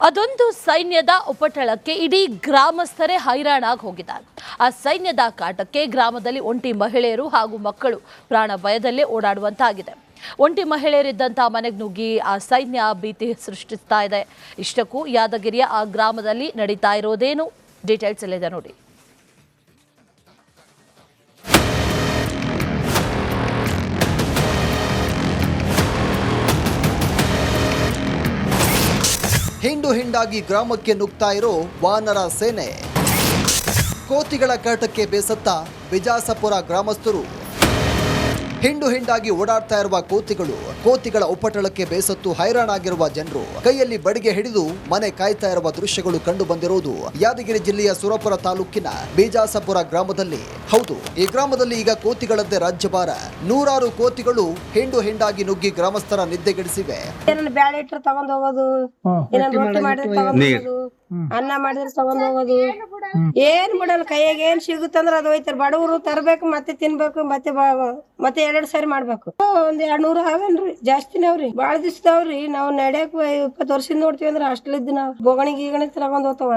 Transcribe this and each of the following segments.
ಅದೊಂದು ಸೈನ್ಯದ ಉಪಟಳಕ್ಕೆ ಇಡೀ ಗ್ರಾಮಸ್ಥರೇ ಹೈರಾಣಾಗಿ ಹೋಗಿದ್ದಾರೆ. ಆ ಸೈನ್ಯದ ಕಾಟಕ್ಕೆ ಗ್ರಾಮದಲ್ಲಿ ಒಂಟಿ ಮಹಿಳೆಯರು ಹಾಗೂ ಮಕ್ಕಳು ಪ್ರಾಣ ಭಯದಲ್ಲೇ ಓಡಾಡುವಂತಾಗಿದೆ. ಒಂಟಿ ಮಹಿಳೆಯರಿದ್ದಂಥ ಮನೆಗೆ ನುಗ್ಗಿ ಆ ಸೈನ್ಯ ಭೀತಿ ಸೃಷ್ಟಿಸ್ತಾ ಇದೆ. ಇಷ್ಟಕ್ಕೂ ಯಾದಗಿರಿಯ ಆ ಗ್ರಾಮದಲ್ಲಿ ನಡೀತಾ ಇರೋದೇನು ಡೀಟೇಲ್ಸ್ ಇಲ್ಲಿದೆ ನೋಡಿ. ಹಿಂಡು ಹಿಂಡಾಗಿ ಗ್ರಾಮಕ್ಕೆ ನುಗ್ತಾ ಇರೋ ವಾನರ ಸೇನೆ. ಕೋತಿಗಳ ಕಾಟಕ್ಕೆ ಬೇಸತ್ತ ಬಿಜಾಸಪುರ ಗ್ರಾಮಸ್ಥರು. ಹಿಂಡು ಹಿಂಡಾಗಿ ಓಡಾಡ್ತಾ ಇರುವ ಕೋತಿಗಳ ಉಪಟಳಕ್ಕೆ ಬೇಸತ್ತು ಹೈರಾಣಾಗಿರುವ ಜನರು ಕೈಯಲ್ಲಿ ಬಡಿಗೆ ಹಿಡಿದು ಮನೆ ಕಾಯ್ತಾ ಇರುವ ದೃಶ್ಯಗಳು ಕಂಡು ಬಂದಿರುವುದು ಯಾದಗಿರಿ ಜಿಲ್ಲೆಯ ಸುರಪುರ ತಾಲೂಕಿನ ಬಿಜಾಸಪುರ ಗ್ರಾಮದಲ್ಲಿ. ಹೌದು, ಈ ಗ್ರಾಮದಲ್ಲಿ ಈಗ ಕೋತಿಗಳದ್ದೇ ರಾಜ್ಯಭಾರ. ನೂರಾರು ಕೋತಿಗಳು ಹಿಂಡು ಹಿಂಡಾಗಿ ನುಗ್ಗಿ ಗ್ರಾಮಸ್ಥರ ನಿದ್ದೆಗೆಡಿಸಿವೆ. ಬ್ಯಾಳೆ ಇಟ್ಟರೆ ತಗೊಂಡ್ ಹೋಗೋದು, ರೊಟ್ಟಿ ಮಾಡಿದ್ರೆ ತಗೊಂಡ್ ಹೋಗೋದು, ಅನ್ನ ಮಾಡಿದ್ರೆ ತಗೊಂಡ್ ಹೋಗೋದು, ಏನ್ ಬಿಡಲ್ಲ. ಕೈಯಾಗ ಏನ್ ಸಿಗುತ್ತಂದ್ರ ಅದು ಹೋಯ್ತಾರ. ಬಡವರು ತರ್ಬೇಕು, ಮತ್ತೆ ತಿನ್ಬೇಕು, ಮತ್ತೆ ಎರಡ್ ಸಾರಿ ಮಾಡ್ಬೇಕು. ಒಂದ್ 200 ಅವೇನ್ರಿ, ಜಾಸ್ತಿನೇ ಅವ್ರಿ. ಬಾಳ ದಿವ್ಸದವ್ರಿ. ನಾವ್ ನಡ್ಯಾಕ 20 ವರ್ಷದಿಂದ ನೋಡ್ತೀವಿ ಅಂದ್ರ ಅಷ್ಟಲ್ ಇದ್ದು ನಾವ್ ಬೋಗಣಿ ಗೀಗಣಿ ತಗೊಂಡ್ ಹೋಗ್ತಾವ,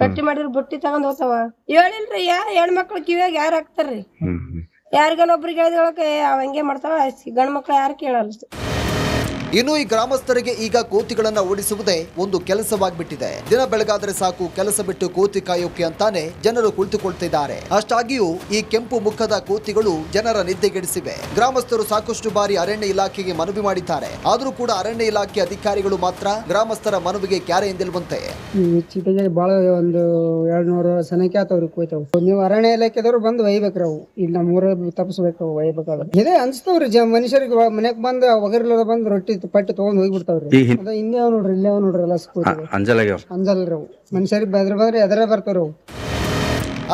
ರೊಟ್ಟಿ ಮಾಡಿದ್ರ ಬುಟ್ಟಿ ತಗೊಂಡ್ ಹೋಗ್ತಾವ. ಹೇಳಿಲ್ರಿ, ಹೆಣ್ಮಕ್ಳು ಕಿವಿಯಾಗ ಯಾರು ಹಾಕ್ತಾರ್ರಿ? ಯಾರಿಗನೊಬ್ರಿಗೆ ಹೇಳಿದೊಳಕ ಅವ ಹಂಗೆ ಮಾಡ್ತಾವ. ಗಂಡ್ ಮಕ್ಳು ಯಾರು ಕೇಳಲ್ಲ. ಇನ್ನು ಈ ಗ್ರಾಮಸ್ಥರಿಗೆ ಈಗ ಕೋತಿಗಳನ್ನ ಓಡಿಸುವುದೇ ಒಂದು ಕೆಲಸವಾಗ್ಬಿಟ್ಟಿದೆ. ದಿನ ಬೆಳಗಾದ್ರೆ ಸಾಕು ಕೆಲಸ ಬಿಟ್ಟು ಕೋತಿ ಕಾಯೋಕೆ ಅಂತಾನೆ ಜನರು ಕುಳಿತುಕೊಳ್ತಿದ್ದಾರೆ. ಅಷ್ಟಾಗಿಯೂ ಈ ಕೆಂಪು ಮುಖದ ಕೋತಿಗಳು ಜನರ ನಿದ್ದೆಗೆಡಿಸಿವೆ. ಗ್ರಾಮಸ್ಥರು ಸಾಕಷ್ಟು ಬಾರಿ ಅರಣ್ಯ ಇಲಾಖೆಗೆ ಮನವಿ ಮಾಡಿದ್ದಾರೆ. ಆದ್ರೂ ಕೂಡ ಅರಣ್ಯ ಇಲಾಖೆ ಅಧಿಕಾರಿಗಳು ಮಾತ್ರ ಗ್ರಾಮಸ್ಥರ ಮನವಿಗೆ ಕ್ಯಾರೆ ಎಂದಿಲ್ವಂತೆ. ಬಹಳ ಒಂದು 200 ಸನಕ್ಕೆ ಆತವ್ರಿ ಕೋಯ್ತಾವ್. ನೀವು ಅರಣ್ಯ ಇಲಾಖೆದವ್ರು ಬಂದು ಒಯ್ಬೇಕ್ರಿ. ಅವು ಇಲ್ಲಿ ನಮ್ಮೂರ ತಪ್ಪಿಸ್ಬೇಕು, ಒಯ್ಬೇಕಾದ್ರೆ ಇದೇ ಅನ್ಸ್ತಾವ್ರಿ. ಮನುಷ್ಯರಿಗೆ ಮನೆಗ್ ಬಂದ್ ಒಗರ್ಲದ ಬಂದ್ ರೊಟ್ಟಿ ಪಟ್ಟಿ ತಗೊಂಡ್ ಹೋಗ್ಬಿಡ್ತಾವ್ರಿ. ಹಿಂದೆ ನೋಡ್ರಿ, ಇಲ್ಲೇ ನೋಡ್ರಿ ಎಲ್ಲ ಅಂಜಲ್ರಿ. ಅವು ಮನುಷ್ಯರಿಗೆ ಬಂದ್ರೆ ಎದರ ಬರ್ತಾರ.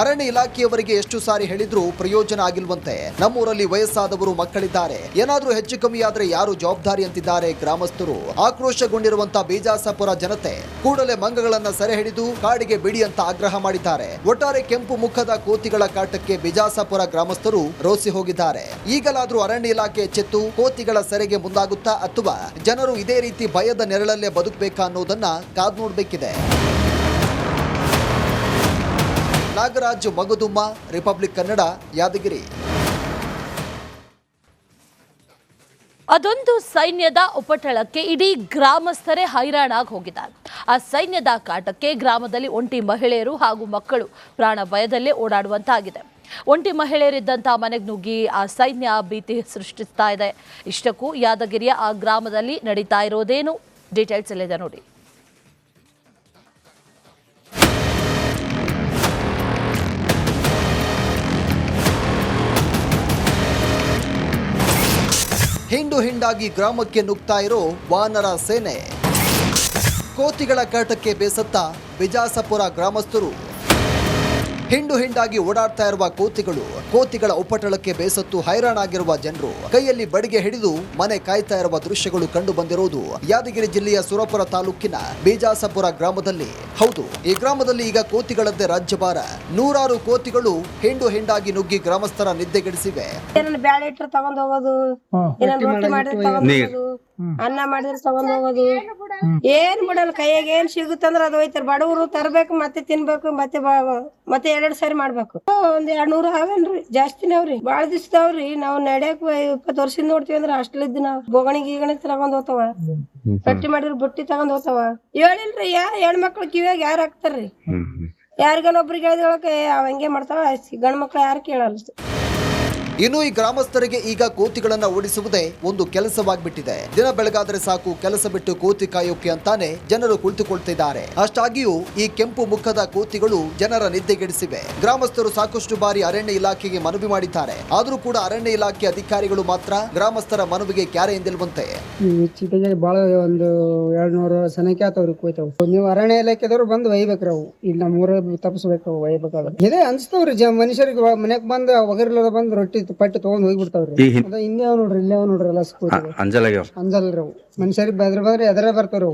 ಅರಣ್ಯ ಇಲಾಖೆಯವರಿಗೆ ಎಷ್ಟು ಸಾರಿ ಹೇಳಿದ್ರೂ ಪ್ರಯೋಜನ ಆಗಿಲ್ವಂತೆ. ನಮ್ಮೂರಲ್ಲಿ ವಯಸ್ಸಾದವರು ಮಕ್ಕಳಿದ್ದಾರೆ, ಏನಾದ್ರೂ ಹೆಚ್ಚು ಕಮ್ಮಿ ಆದ್ರೆ ಯಾರು ಜವಾಬ್ದಾರಿ ಅಂತಿದ್ದಾರೆ ಗ್ರಾಮಸ್ಥರು. ಆಕ್ರೋಶಗೊಂಡಿರುವಂತ ಬಿಜಾಸಪುರ ಜನತೆ ಕೂಡಲೇ ಮಂಗಗಳನ್ನ ಸೆರೆ ಹಿಡಿದು ಕಾಡಿಗೆ ಬಿಡಿ ಅಂತ ಆಗ್ರಹ ಮಾಡಿದ್ದಾರೆ. ಒಟ್ಟಾರೆ ಕೆಂಪು ಮುಖದ ಕೋತಿಗಳ ಕಾಟಕ್ಕೆ ಬಿಜಾಸಪುರ ಗ್ರಾಮಸ್ಥರು ರೋಸಿ ಹೋಗಿದ್ದಾರೆ. ಈಗಲಾದ್ರೂ ಅರಣ್ಯ ಇಲಾಖೆ ಎಚ್ಚೆತ್ತು ಕೋತಿಗಳ ಸೆರೆಗೆ ಮುಂದಾಗುತ್ತಾ ಅಥವಾ ಜನರು ಇದೇ ರೀತಿ ಭಯದ ನೆರಳಲ್ಲೇ ಬದುಕಬೇಕಾ ಅನ್ನೋದನ್ನ ಕಾದ್ ನೋಡ್ಬೇಕಿದೆ. ನಾಗರಾಜ್ ಮಗದುಮ್ಮ, ರಿಪಬ್ಲಿಕ್ ಕನ್ನಡ, ಯಾದಗಿರಿ. ಅದೊಂದು ಸೈನ್ಯದ ಉಪಟಳಕ್ಕೆ ಇಡೀ ಗ್ರಾಮಸ್ಥರೇ ಹೈರಾಣಾಗಿ ಹೋಗಿದ್ದಾರೆ. ಆ ಸೈನ್ಯದ ಕಾಟಕ್ಕೆ ಗ್ರಾಮದಲ್ಲಿ ಒಂಟಿ ಮಹಿಳೆಯರು ಹಾಗೂ ಮಕ್ಕಳು ಪ್ರಾಣ ಭಯದಲ್ಲೇ ಓಡಾಡುವಂತಾಗಿದೆ. ಒಂಟಿ ಮಹಿಳೆಯರಿದ್ದಂಥ ಮನೆಗೆ ನುಗ್ಗಿ ಆ ಸೈನ್ಯ ಭೀತಿ ಸೃಷ್ಟಿಸ್ತಾ ಇದೆ. ಇಷ್ಟಕ್ಕೂ ಯಾದಗಿರಿಯ ಆ ಗ್ರಾಮದಲ್ಲಿ ನಡೀತಾ ಇರೋದೇನು ಡೀಟೇಲ್ಸ್ ಇಲ್ಲಿದೆ ನೋಡಿ. ಹಿಂಡು ಹಿಂಡಾಗಿ ಗ್ರಾಮಕ್ಕೆ ನುಗ್ತಾ ಇರೋ ವಾನರ ಸೇನೆ. ಕೋತಿಗಳ ಕಾಟಕ್ಕೆ ಬೇಸತ್ತ ಬಿಜಾಸಪುರ ಗ್ರಾಮಸ್ಥರು. ಹಿಂಡು ಹಿಂಡಾಗಿ ಓಡಾಡ್ತಾ ಇರುವ ಕೋತಿಗಳ ಉಪಟಳಕ್ಕೆ ಬೇಸತ್ತು ಹೈರಾಣಾಗಿರುವ ಜನರು ಕೈಯಲ್ಲಿ ಬಡಿಗೆ ಹಿಡಿದು ಮನೆ ಕಾಯ್ತಾ ಇರುವ ದೃಶ್ಯಗಳು ಕಂಡು ಬಂದಿರುವುದು ಯಾದಗಿರಿ ಜಿಲ್ಲೆಯ ಸುರಪುರ ತಾಲೂಕಿನ ಬಿಜಾಸಪುರ ಗ್ರಾಮದಲ್ಲಿ. ಹೌದು, ಈ ಗ್ರಾಮದಲ್ಲಿ ಈಗ ಕೋತಿಗಳದ್ದೇ ರಾಜ್ಯಭಾರ. ನೂರಾರು ಕೋತಿಗಳು ಹಿಂಡು ಹಿಂಡಾಗಿ ನುಗ್ಗಿ ಗ್ರಾಮಸ್ಥರ ನಿದ್ದೆಗೆಡಿಸಿವೆ. ಬ್ಯಾಳೆ ಇಟ್ಟರೆ ತಗೊಂಡ್ ಹೋಗೋದು, ರೊಟ್ಟಿ ಮಾಡಿದ್ರೆ ತಗೊಂಡ್ ಹೋಗೋದು, ಅನ್ನ ಮಾಡಿದ್ರೆ ತಗೊಂಡ್ ಹೋಗೋದು, ಏನ್ ಬಿಡಲ್ಲ. ಕೈಯಾಗ ಏನ್ ಸಿಗುತ್ತಂದ್ರ ಅದು ಹೋಯ್ತಾರ. ಬಡವರು ತರ್ಬೇಕು, ಮತ್ತೆ ತಿನ್ಬೇಕು, ಮತ್ತೆ ಎರಡ್ ಸಾರಿ ಮಾಡ್ಬೇಕು. ಒಂದ್ 200 ಅವೇನ್ರಿ, ಜಾಸ್ತಿನೇ ಅವ್ರಿ. ಬಾಳ ದಿವ್ಸದವ್ರಿ. ನಾವ್ ನಡ್ಯಾಕ 20 ವರ್ಷದಿಂದ ನೋಡ್ತೀವಿ ಅಂದ್ರ ಅಷ್ಟಲ್ ಇದ್ದು ನಾವ್ ಬೋಗಣಿ ಗೀಗಣಿ ತಗೊಂಡ್ ಹೋಗ್ತಾವ, ರೊಟ್ಟಿ ಮಾಡಿದ್ರ ಬುಟ್ಟಿ ತಗೊಂಡ್ ಹೋಗ್ತಾವ. ಹೇಳಿಲ್ರಿ, ಹೆಣ್ಮಕ್ಳು ಕಿವಿಯಾಗ ಯಾರು ಹಾಕ್ತಾರ್ರಿ? ಯಾರಿಗನೊಬ್ರಿಗೆ ಹೇಳಿದೊಳಕ ಅವ ಹಂಗೆ ಮಾಡ್ತಾವ. ಗಂಡ್ ಮಕ್ಳು ಯಾರು ಕೇಳಲ್ಲ. ಇನ್ನು ಈ ಗ್ರಾಮಸ್ಥರಿಗೆ ಈಗ ಕೋತಿಗಳನ್ನ ಓಡಿಸುವುದೇ ಒಂದು ಕೆಲಸವಾಗ್ಬಿಟ್ಟಿದೆ. ದಿನ ಬೆಳಗಾದ್ರೆ ಸಾಕು ಕೆಲಸ ಬಿಟ್ಟು ಕೋತಿ ಕಾಯೋಕೆ ಅಂತಾನೆ ಜನರು ಕುಳಿತುಕೊಳ್ತಿದ್ದಾರೆ. ಅಷ್ಟಾಗಿಯೂ ಈ ಕೆಂಪು ಮುಖದ ಕೋತಿಗಳು ಜನರ ನಿದ್ದೆಗೆಡಿಸಿವೆ. ಗ್ರಾಮಸ್ಥರು ಸಾಕಷ್ಟು ಬಾರಿ ಅರಣ್ಯ ಇಲಾಖೆಗೆ ಮನವಿ ಮಾಡಿದ್ದಾರೆ. ಆದ್ರೂ ಕೂಡ ಅರಣ್ಯ ಇಲಾಖೆ ಅಧಿಕಾರಿಗಳು ಮಾತ್ರ ಗ್ರಾಮಸ್ಥರ ಮನವಿಗೆ ಕ್ಯಾರೆ ಎಂದಿಲ್ವಂತೆ. ಬಹಳ ಒಂದು 200 ಸನಕ್ಕೆ ಆತವ್ರಿ ಕೋಯ್ತಾವ್. ನೀವು ಅರಣ್ಯ ಇಲಾಖೆದವ್ರು ಬಂದು ಒಯ್ಬೇಕ್ರಿ. ಅವು ಇಲ್ಲಿ ನಮ್ಮೂರ ತಪ್ಪಿಸ್ಬೇಕು, ಒಯ್ಬೇಕಾದ್ರೆ ಇದೇ ಅನ್ಸ್ತಾವ್ರಿ. ಮನುಷ್ಯರಿಗೆ ಮನೆಗ್ ಬಂದ್ ಒಗರ್ಲದ ಬಂದ್ ರೊಟ್ಟಿ ಪಟ್ಟಿ ತಗೊಂಡ್ ಹೋಗ್ಬಿಡ್ತಾವ್ರಿ. ಹಿಂದೆ ನೋಡ್ರಿ, ಇಲ್ಲೇ ನೋಡ್ರಿ ಎಲ್ಲ ಅಂಜಲ್ರಿ. ಅವು ಮನುಷ್ಯರಿಗೆ ಬಂದ್ರೆ ಎದರ ಬರ್ತಾರ.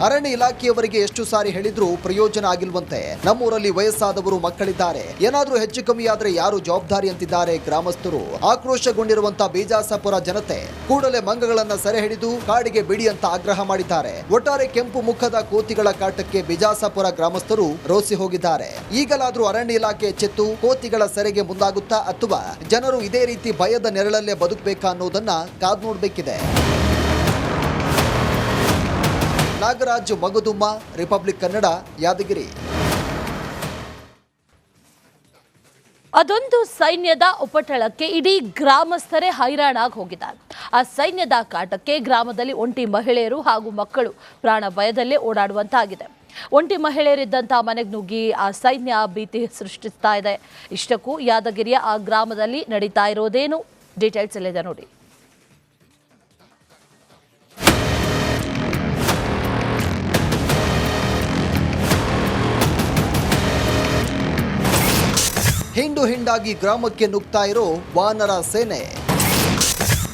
ಅರಣ್ಯ ಇಲಾಖೆಯವರಿಗೆ ಎಷ್ಟು ಸಾರಿ ಹೇಳಿದ್ರೂ ಪ್ರಯೋಜನ ಆಗಿಲ್ವಂತೆ. ನಮ್ಮೂರಲ್ಲಿ ವಯಸ್ಸಾದವರು ಮಕ್ಕಳಿದ್ದಾರೆ, ಏನಾದ್ರೂ ಹೆಚ್ಚು ಕಮ್ಮಿ ಆದ್ರೆ ಯಾರು ಜವಾಬ್ದಾರಿ ಅಂತಿದ್ದಾರೆ ಗ್ರಾಮಸ್ಥರು. ಆಕ್ರೋಶಗೊಂಡಿರುವಂತ ಬಿಜಾಸಪುರ ಜನತೆ ಕೂಡಲೇ ಮಂಗಗಳನ್ನ ಸೆರೆ ಹಿಡಿದು ಕಾಡಿಗೆ ಬಿಡಿ ಅಂತ ಆಗ್ರಹ ಮಾಡಿದ್ದಾರೆ. ಒಟ್ಟಾರೆ ಕೆಂಪು ಮುಖದ ಕೋತಿಗಳ ಕಾಟಕ್ಕೆ ಬಿಜಾಸಪುರ ಗ್ರಾಮಸ್ಥರು ರೋಸಿ ಹೋಗಿದ್ದಾರೆ. ಈಗಲಾದ್ರೂ ಅರಣ್ಯ ಇಲಾಖೆ ಎಚ್ಚೆತ್ತು ಕೋತಿಗಳ ಸೆರೆಗೆ ಮುಂದಾಗುತ್ತಾ ಅಥವಾ ಜನರು ಇದೇ ರೀತಿ ಭಯದ ನೆರಳಲ್ಲೇ ಬದುಕಬೇಕಾ ಅನ್ನೋದನ್ನ ಕಾದ್ ನೋಡ್ಬೇಕಿದೆ. ನಾಗರಾಜ್ ಮಗದುಮ್ಮ, ರಿಪಬ್ಲಿಕ್ ಕನ್ನಡ, ಯಾದಗಿರಿ. ಅದೊಂದು ಸೈನ್ಯದ ಉಪಟಳಕ್ಕೆ ಇಡೀ ಗ್ರಾಮಸ್ಥರೇ ಹೈರಾಣಾಗಿ ಹೋಗಿದ್ದಾರೆ. ಆ ಸೈನ್ಯದ ಕಾಟಕ್ಕೆ ಗ್ರಾಮದಲ್ಲಿ ಒಂಟಿ ಮಹಿಳೆಯರು ಹಾಗೂ ಮಕ್ಕಳು ಪ್ರಾಣ ಭಯದಲ್ಲೇ ಓಡಾಡುವಂತಾಗಿದೆ. ಒಂಟಿ ಮಹಿಳೆಯರಿದ್ದಂಥ ಮನೆಗೆ ನುಗ್ಗಿ ಆ ಸೈನ್ಯ ಭೀತಿ ಸೃಷ್ಟಿಸ್ತಾ ಇದೆ. ಇಷ್ಟಕ್ಕೂ ಯಾದಗಿರಿಯ ಆ ಗ್ರಾಮದಲ್ಲಿ ನಡೀತಾ ಇರೋದೇನು ಡೀಟೇಲ್ಸ್ ಇಲ್ಲಿದೆ ನೋಡಿ. ಹಿಂಡು ಹಿಂಡಾಗಿ ಗ್ರಾಮಕ್ಕೆ ನುಗ್ತಾ ಇರೋ ವಾನರ ಸೇನೆ.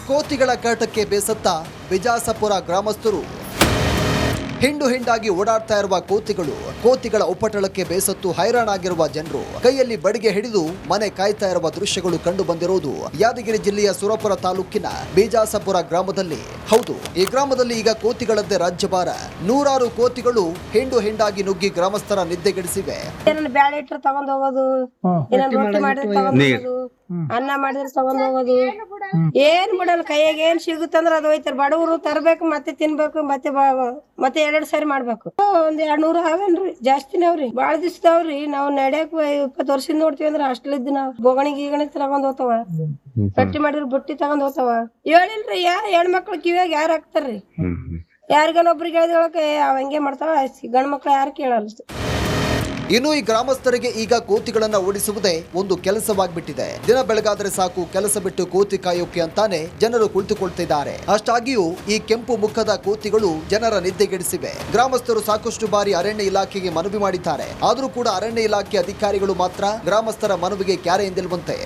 ಕೋತಿಗಳ ಕಾಟಕ್ಕೆ ಬೇಸತ್ತ ಬಿಜಾಸಪುರ ಗ್ರಾಮಸ್ಥರು. ಹಿಂಡು ಹಿಂಡಾಗಿ ಓಡಾಡ್ತಾ ಇರುವ ಕೋತಿಗಳ ಉಪಟಳಕ್ಕೆ ಬೇಸತ್ತು ಹೈರಾಣಾಗಿರುವ ಜನರು ಕೈಯಲ್ಲಿ ಬಡಿಗೆ ಹಿಡಿದು ಮನೆ ಕಾಯ್ತಾ ಇರುವ ದೃಶ್ಯಗಳು ಕಂಡು ಬಂದಿರುವುದು ಯಾದಗಿರಿ ಜಿಲ್ಲೆಯ ಸುರಪುರ ತಾಲೂಕಿನ ಬಿಜಾಸಪುರ ಗ್ರಾಮದಲ್ಲಿ. ಹೌದು, ಈ ಗ್ರಾಮದಲ್ಲಿ ಈಗ ಕೋತಿಗಳದ್ದೇ ರಾಜ್ಯಭಾರ. ನೂರಾರು ಕೋತಿಗಳು ಹಿಂಡು ಹಿಂಡಾಗಿ ನುಗ್ಗಿ ಗ್ರಾಮಸ್ಥರ ನಿದ್ದೆಗೆಡಿಸಿವೆ. ಬ್ಯಾಳೆ ಇಟ್ಟರೆ ತಗೊಂಡ್ ಹೋಗೋದು, ರೊಟ್ಟಿ ಮಾಡಿದ್ರೆ ತಗೊಂಡ್ ಹೋಗೋದು, ಅನ್ನ ಮಾಡಿದ್ರೆ ತಗೊಂಡ್ ಹೋಗೋದು, ಏನ್ ಬಿಡಲ್ಲ. ಕೈಯಾಗ ಏನ್ ಸಿಗುತ್ತಂದ್ರ ಅದು ಹೋಯ್ತಾರ. ಬಡವರು ತರ್ಬೇಕು, ಮತ್ತೆ ತಿನ್ಬೇಕು, ಮತ್ತೆ ಎರಡ್ ಸಾರಿ ಮಾಡ್ಬೇಕು. ಒಂದ್ 200 ಅವೇನ್ರಿ, ಜಾಸ್ತಿನೇ ಅವ್ರಿ. ಬಾಳ ದಿವ್ಸದವ್ರಿ. ನಾವ್ ನಡ್ಯಾಕ 20 ವರ್ಷದಿಂದ ನೋಡ್ತೀವಿ ಅಂದ್ರ ಅಷ್ಟಲ್ ಇದ್ದು ನಾವ್ ಬೋಗಣಿ ಗೀಗಣಿ ತಗೊಂಡ್ ಹೋಗ್ತಾವ, ರೊಟ್ಟಿ ಮಾಡಿದ್ರ ಬುಟ್ಟಿ ತಗೊಂಡ್ ಹೋಗ್ತಾವ. ಹೇಳಿಲ್ರಿ, ಹೆಣ್ಮಕ್ಳು ಕಿವಿಯಾಗ ಯಾರು ಹಾಕ್ತಾರ್ರಿ? ಯಾರಿಗನೊಬ್ರಿಗೆ ಹೇಳಿದೊಳಕ ಅವ ಹಂಗೆ ಮಾಡ್ತಾವ. ಗಂಡ್ ಮಕ್ಳು ಯಾರು ಕೇಳಲ್ಲ. ಇನ್ನು ಈ ಗ್ರಾಮಸ್ಥರಿಗೆ ಈಗ ಕೋತಿಗಳನ್ನ ಓಡಿಸುವುದೇ ಒಂದು ಕೆಲಸವಾಗ್ಬಿಟ್ಟಿದೆ. ದಿನ ಬೆಳಗಾದ್ರೆ ಸಾಕು, ಕೆಲಸ ಬಿಟ್ಟು ಕೋತಿ ಕಾಯೋಕೆ ಅಂತಾನೆ ಜನರು ಕುಳಿತುಕೊಳ್ತಿದ್ದಾರೆ. ಅಷ್ಟಾಗಿಯೂ ಈ ಕೆಂಪು ಮುಖದ ಕೋತಿಗಳು ಜನರ ನಿದ್ದೆಗೆಡಿಸಿವೆ. ಗ್ರಾಮಸ್ಥರು ಸಾಕಷ್ಟು ಬಾರಿ ಅರಣ್ಯ ಇಲಾಖೆಗೆ ಮನವಿ ಮಾಡಿದ್ದಾರೆ. ಆದ್ರೂ ಕೂಡ ಅರಣ್ಯ ಇಲಾಖೆ ಅಧಿಕಾರಿಗಳು ಮಾತ್ರ ಗ್ರಾಮಸ್ಥರ ಮನವಿಗೆ ಕ್ಯಾರೆ ಎಂದಿಲ್ವಂತೆ.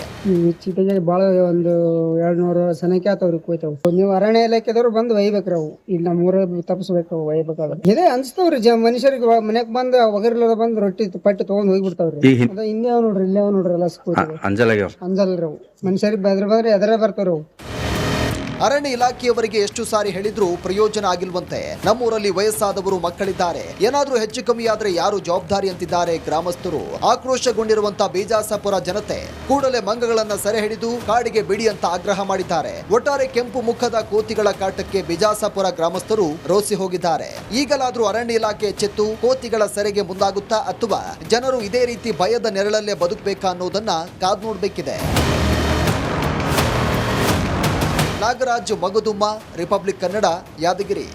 ಬಹಳ ಒಂದು 200 ಸನಕ್ಕೆ ಆತವ್ರಿ ಕೋಯ್ತಾವ್. ನೀವು ಅರಣ್ಯ ಇಲಾಖೆದವ್ರು ಬಂದು ಒಯ್ಬೇಕ್ರಿ. ಅವು ಇಲ್ಲಿ ನಮ್ಮೂರ ತಪ್ಪಿಸ್ಬೇಕು, ಒಯ್ಬೇಕಾದ್ರೆ ಇದೇ ಅನ್ಸ್ತಾವ್ರಿ. ಮನುಷ್ಯರಿಗೆ ಮನೆಗ್ ಬಂದ್ ಒಗರ್ಲದ ಬಂದ್ ರೊಟ್ಟಿ ಪಟ್ಟಿ ತಗೊಂಡ್ ಹೋಗ್ಬಿಡ್ತಾವ್ರಿ. ಹಿಂದೆ ನೋಡ್ರಿ, ಇಲ್ಲೇ ನೋಡ್ರಿ ಎಲ್ಲ ಅಂಜಲ್ರಿ. ಅವು ಮನುಷ್ಯರಿಗೆ ಬಂದ್ರೆ ಎದರ ಬರ್ತಾರ. ಅರಣ್ಯ ಇಲಾಖೆಯವರಿಗೆ ಎಷ್ಟು ಸಾರಿ ಹೇಳಿದ್ರೂ ಪ್ರಯೋಜನ ಆಗಿಲ್ವಂತೆ. ನಮ್ಮೂರಲ್ಲಿ ವಯಸ್ಸಾದವರು ಮಕ್ಕಳಿದ್ದಾರೆ, ಏನಾದ್ರೂ ಹೆಚ್ಚು ಕಮ್ಮಿ ಆದ್ರೆ ಯಾರು ಜವಾಬ್ದಾರಿ ಅಂತಿದ್ದಾರೆ ಗ್ರಾಮಸ್ಥರು. ಆಕ್ರೋಶಗೊಂಡಿರುವಂತ ಬಿಜಾಸಪುರ ಜನತೆ ಕೂಡಲೇ ಮಂಗಗಳನ್ನ ಸೆರೆ ಹಿಡಿದು ಕಾಡಿಗೆ ಬಿಡಿ ಅಂತ ಆಗ್ರಹ ಮಾಡಿದ್ದಾರೆ. ಒಟ್ಟಾರೆ ಕೆಂಪು ಮುಖದ ಕೋತಿಗಳ ಕಾಟಕ್ಕೆ ಬಿಜಾಸಪುರ ಗ್ರಾಮಸ್ಥರು ರೋಸಿ ಹೋಗಿದ್ದಾರೆ. ಈಗಲಾದ್ರೂ ಅರಣ್ಯ ಇಲಾಖೆ ಎಚ್ಚೆತ್ತು ಕೋತಿಗಳ ಸೆರೆಗೆ ಮುಂದಾಗುತ್ತಾ ಅಥವಾ ಜನರು ಇದೇ ರೀತಿ ಭಯದ ನೆರಳಲ್ಲೇ ಬದುಕಬೇಕಾ ಅನ್ನೋದನ್ನ ಕಾದ್ ನೋಡ್ಬೇಕಿದೆ. ನಾಗರಾಜ್ ಮಗದುಮ್ಮ, ರಿಪಬ್ಲಿಕ್ ಕನ್ನಡ, ಯಾದಗಿರಿ.